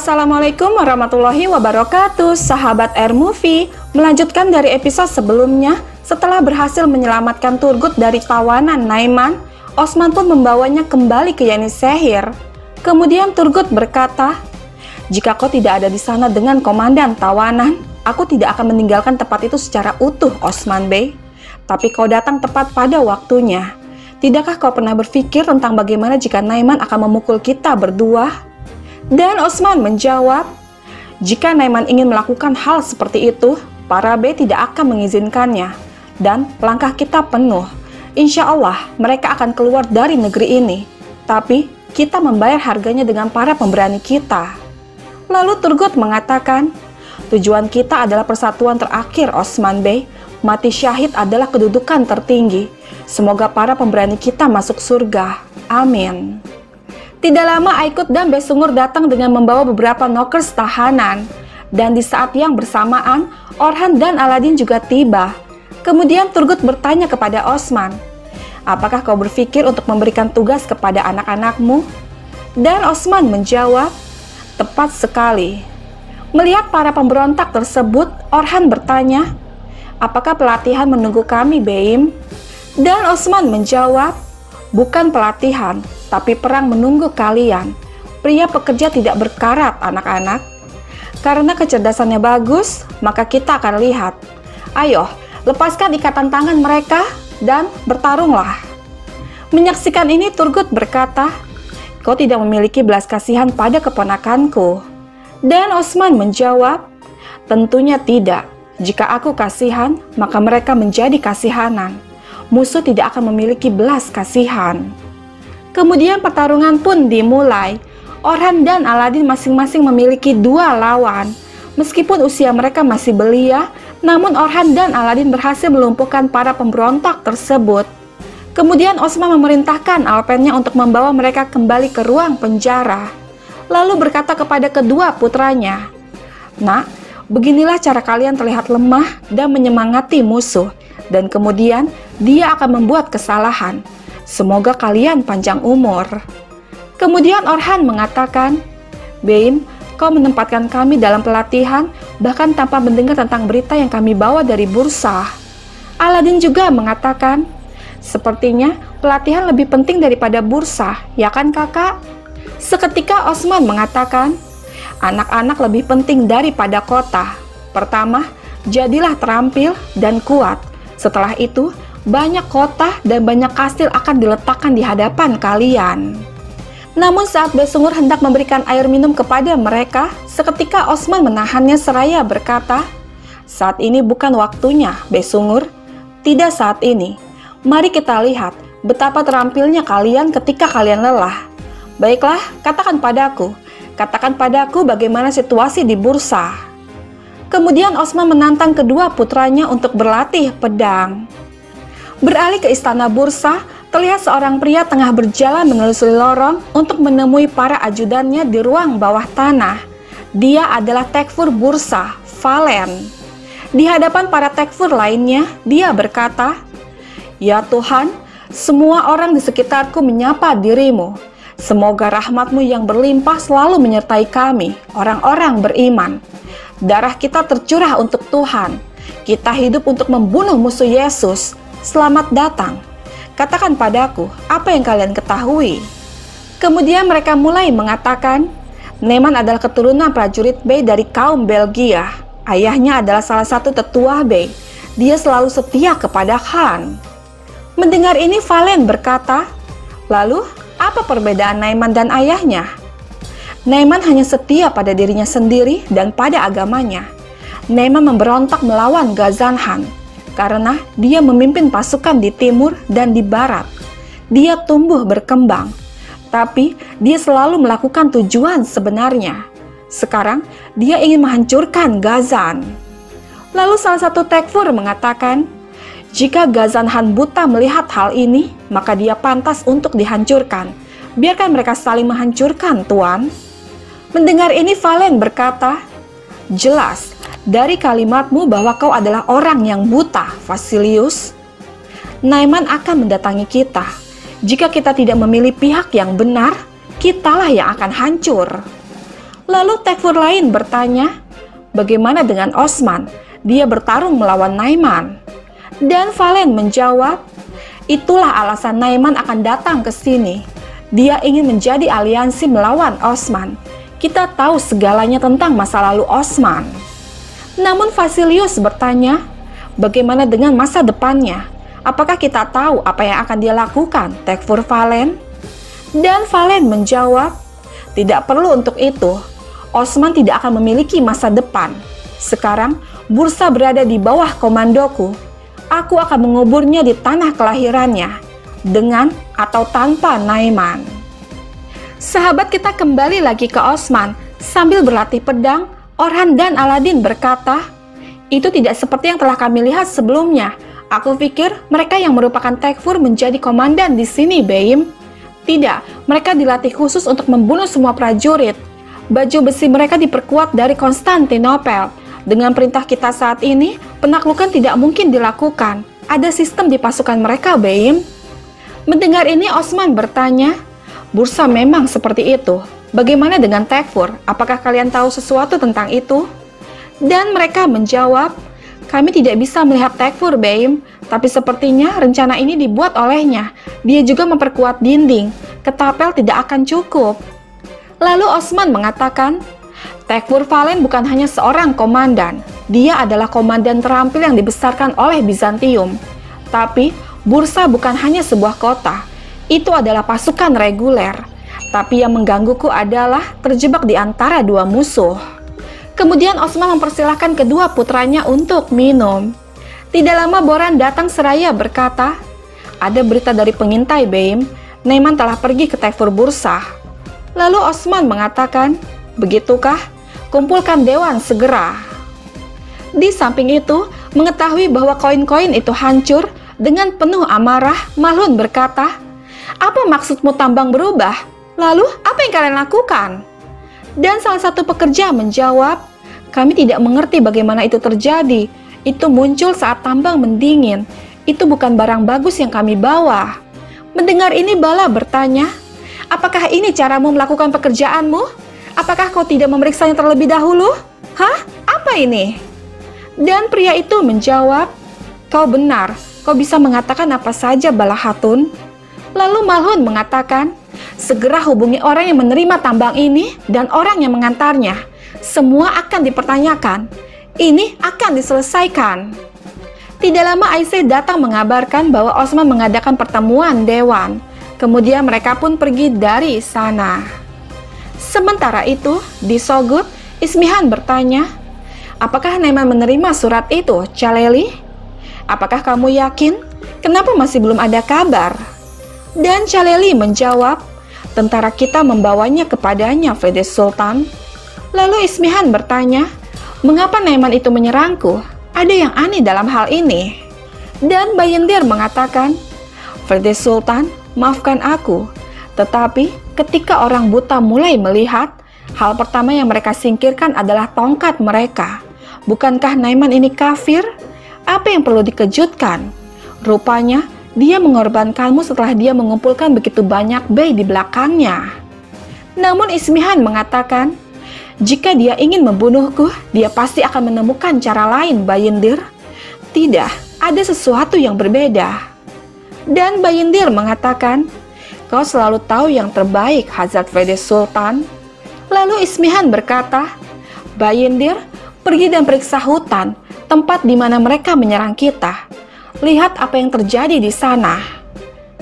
Assalamualaikum warahmatullahi wabarakatuh, sahabat Air Movie. Melanjutkan dari episode sebelumnya, setelah berhasil menyelamatkan Turgut dari tawanan Naiman, Osman pun membawanya kembali ke Yenisehir. Kemudian Turgut berkata, "Jika kau tidak ada di sana dengan komandan tawanan, aku tidak akan meninggalkan tempat itu secara utuh, Osman Bey. Tapi kau datang tepat pada waktunya. Tidakkah kau pernah berpikir tentang bagaimana jika Naiman akan memukul kita berdua?" Dan Osman menjawab, "Jika Naiman ingin melakukan hal seperti itu, para B tidak akan mengizinkannya. Dan langkah kita penuh. Insya Allah mereka akan keluar dari negeri ini. Tapi kita membayar harganya dengan para pemberani kita." Lalu Turgut mengatakan, "Tujuan kita adalah persatuan terakhir, Osman Bey. Mati syahid adalah kedudukan tertinggi. Semoga para pemberani kita masuk surga. Amin." Tidak lama Aikut dan Besungur datang dengan membawa beberapa nokers tahanan. Dan di saat yang bersamaan, Orhan dan Aladin juga tiba. Kemudian Turgut bertanya kepada Osman, "Apakah kau berpikir untuk memberikan tugas kepada anak-anakmu?" Dan Osman menjawab, "Tepat sekali." Melihat para pemberontak tersebut, Orhan bertanya, "Apakah pelatihan menunggu kami, Beim?" Dan Osman menjawab, "Bukan pelatihan, tapi perang menunggu kalian. Pria pekerja tidak berkarat, anak-anak. Karena kecerdasannya bagus, maka kita akan lihat. Ayo, lepaskan ikatan tangan mereka dan bertarunglah." Menyaksikan ini Turgut berkata, "Kau tidak memiliki belas kasihan pada keponakanku." Dan Osman menjawab, "Tentunya tidak. Jika aku kasihan, maka mereka menjadi kasihanan. Musuh tidak akan memiliki belas kasihan." Kemudian pertarungan pun dimulai. Orhan dan Aladin masing-masing memiliki dua lawan. Meskipun usia mereka masih belia, namun Orhan dan Aladin berhasil melumpuhkan para pemberontak tersebut. Kemudian Osman memerintahkan alpennya untuk membawa mereka kembali ke ruang penjara. Lalu berkata kepada kedua putranya, "Nak, beginilah cara kalian terlihat lemah dan menyemangati musuh. Dan kemudian dia akan membuat kesalahan. Semoga kalian panjang umur." Kemudian Orhan mengatakan, "Beim, kau menempatkan kami dalam pelatihan bahkan tanpa mendengar tentang berita yang kami bawa dari Bursa." Aladin juga mengatakan, "Sepertinya pelatihan lebih penting daripada Bursa, ya kan kakak?" Seketika Osman mengatakan, "Anak-anak lebih penting daripada kota. Pertama, jadilah terampil dan kuat. Setelah itu, banyak kota dan banyak kastil akan diletakkan di hadapan kalian." Namun saat Besungur hendak memberikan air minum kepada mereka, seketika Osman menahannya seraya berkata, "Saat ini bukan waktunya, Besungur. Tidak saat ini. Mari kita lihat betapa terampilnya kalian ketika kalian lelah. Baiklah, katakan padaku bagaimana situasi di Bursa." Kemudian Osman menantang kedua putranya untuk berlatih pedang. Beralih ke istana Bursa, terlihat seorang pria tengah berjalan menelusuri lorong untuk menemui para ajudannya di ruang bawah tanah. Dia adalah Tekfur Bursa, Valen. Di hadapan para Tekfur lainnya, dia berkata, "Ya Tuhan, semua orang di sekitarku menyapa dirimu. Semoga rahmat-Mu yang berlimpah selalu menyertai kami, orang-orang beriman. Darah kita tercurah untuk Tuhan. Kita hidup untuk membunuh musuh Yesus. Selamat datang. Katakan padaku apa yang kalian ketahui." Kemudian mereka mulai mengatakan, "Naiman adalah keturunan prajurit Bey dari kaum Belgia. Ayahnya adalah salah satu tetua Bey. Dia selalu setia kepada Khan." Mendengar ini Valen berkata, "Lalu apa perbedaan Naiman dan ayahnya?" Naiman hanya setia pada dirinya sendiri dan pada agamanya. Naiman memberontak melawan Ghazan Khan karena dia memimpin pasukan di timur dan di barat. Dia tumbuh berkembang, tapi dia selalu melakukan tujuan sebenarnya. Sekarang dia ingin menghancurkan Ghazan. Lalu salah satu Tekfur mengatakan, "Jika Ghazan Khan buta melihat hal ini, maka dia pantas untuk dihancurkan. Biarkan mereka saling menghancurkan, Tuan." Mendengar ini Valen berkata, "Jelas dari kalimatmu bahwa kau adalah orang yang buta, Vasilius. Naiman akan mendatangi kita. Jika kita tidak memilih pihak yang benar, kitalah yang akan hancur." Lalu Tekfur lain bertanya, bagaimana dengan Osman? Dia bertarung melawan Naiman. Dan Valen menjawab, itulah alasan Naiman akan datang ke sini. Dia ingin menjadi aliansi melawan Osman. Kita tahu segalanya tentang masa lalu Osman. Namun Vasilius bertanya, bagaimana dengan masa depannya? Apakah kita tahu apa yang akan dia lakukan, Tekfur Valen? Dan Valen menjawab, tidak perlu untuk itu. Osman tidak akan memiliki masa depan. Sekarang, Bursa berada di bawah komandoku. Aku akan menguburnya di tanah kelahirannya, dengan atau tanpa Naiman. Sahabat kita kembali lagi ke Osman. Sambil berlatih pedang, Orhan dan Aladin berkata, itu tidak seperti yang telah kami lihat sebelumnya. Aku pikir mereka yang merupakan Tekfur menjadi komandan di sini, Beim. Tidak, mereka dilatih khusus untuk membunuh semua prajurit. Baju besi mereka diperkuat dari Konstantinopel. Dengan perintah kita saat ini, penaklukan tidak mungkin dilakukan. Ada sistem di pasukan mereka, Beim. Mendengar ini, Osman bertanya, Bursa memang seperti itu. Bagaimana dengan Tekfur? Apakah kalian tahu sesuatu tentang itu? Dan mereka menjawab, kami tidak bisa melihat Tekfur, Beim. Tapi sepertinya rencana ini dibuat olehnya. Dia juga memperkuat dinding. Ketapel tidak akan cukup. Lalu Osman mengatakan, Tekfur Valen bukan hanya seorang komandan. Dia adalah komandan terampil yang dibesarkan oleh Bizantium. Tapi Bursa bukan hanya sebuah kota. Itu adalah pasukan reguler. Tapi yang menggangguku adalah terjebak di antara dua musuh. Kemudian Osman mempersilahkan kedua putranya untuk minum. Tidak lama Boran datang seraya berkata, ada berita dari pengintai, Beim. Naiman telah pergi ke Tekfur Bursa. Lalu Osman mengatakan, begitukah? Kumpulkan dewan segera. Di samping itu, mengetahui bahwa koin-koin itu hancur, dengan penuh amarah, Malhun berkata, apa maksudmu tambang berubah? Lalu, apa yang kalian lakukan? Dan salah satu pekerja menjawab, kami tidak mengerti bagaimana itu terjadi. Itu muncul saat tambang mendingin. Itu bukan barang bagus yang kami bawa. Mendengar ini Bala bertanya, apakah ini caramu melakukan pekerjaanmu? Apakah kau tidak memeriksanya terlebih dahulu? Hah? Apa ini? Dan pria itu menjawab, kau benar, kau bisa mengatakan apa saja, Bala Hatun. Lalu Malhun mengatakan, segera hubungi orang yang menerima tambang ini dan orang yang mengantarnya. Semua akan dipertanyakan. Ini akan diselesaikan. Tidak lama Aisyah datang mengabarkan bahwa Osman mengadakan pertemuan dewan. Kemudian mereka pun pergi dari sana. Sementara itu, di Sogut, Ismihan bertanya, apakah Naiman menerima surat itu, Caleli? Apakah kamu yakin? Kenapa masih belum ada kabar? Dan Caleli menjawab, tentara kita membawanya kepadanya, Fede Sultan. Lalu Ismihan bertanya, mengapa Naiman itu menyerangku? Ada yang aneh dalam hal ini. Dan Bayendir mengatakan, Fede Sultan, maafkan aku. Tetapi ketika orang buta mulai melihat, hal pertama yang mereka singkirkan adalah tongkat mereka. Bukankah Naiman ini kafir? Apa yang perlu dikejutkan? Rupanya, dia mengorbankanmu setelah dia mengumpulkan begitu banyak bey di belakangnya. Namun Ismihan mengatakan, jika dia ingin membunuhku, dia pasti akan menemukan cara lain, Bayendir. Tidak, ada sesuatu yang berbeda. Dan Bayendir mengatakan, kau selalu tahu yang terbaik, Hazrat Fede Sultan. Lalu Ismihan berkata, Bayendir, pergi dan periksa hutan, tempat di mana mereka menyerang kita. Lihat apa yang terjadi di sana.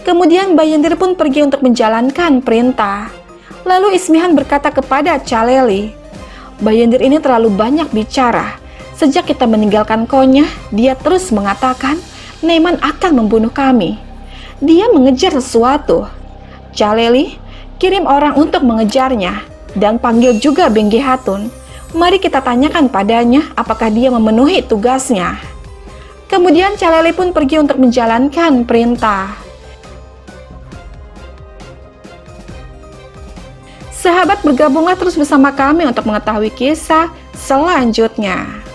Kemudian Bayendir pun pergi untuk menjalankan perintah. Lalu Ismihan berkata kepada Caleli, Bayendir ini terlalu banyak bicara. Sejak kita meninggalkan Konya, dia terus mengatakan, Naiman akan membunuh kami. Dia mengejar sesuatu. Caleli, kirim orang untuk mengejarnya, dan panggil juga Bengge Hatun. Mari kita tanyakan padanya apakah dia memenuhi tugasnya. Kemudian Caleli pun pergi untuk menjalankan perintah. Sahabat, bergabunglah terus bersama kami untuk mengetahui kisah selanjutnya.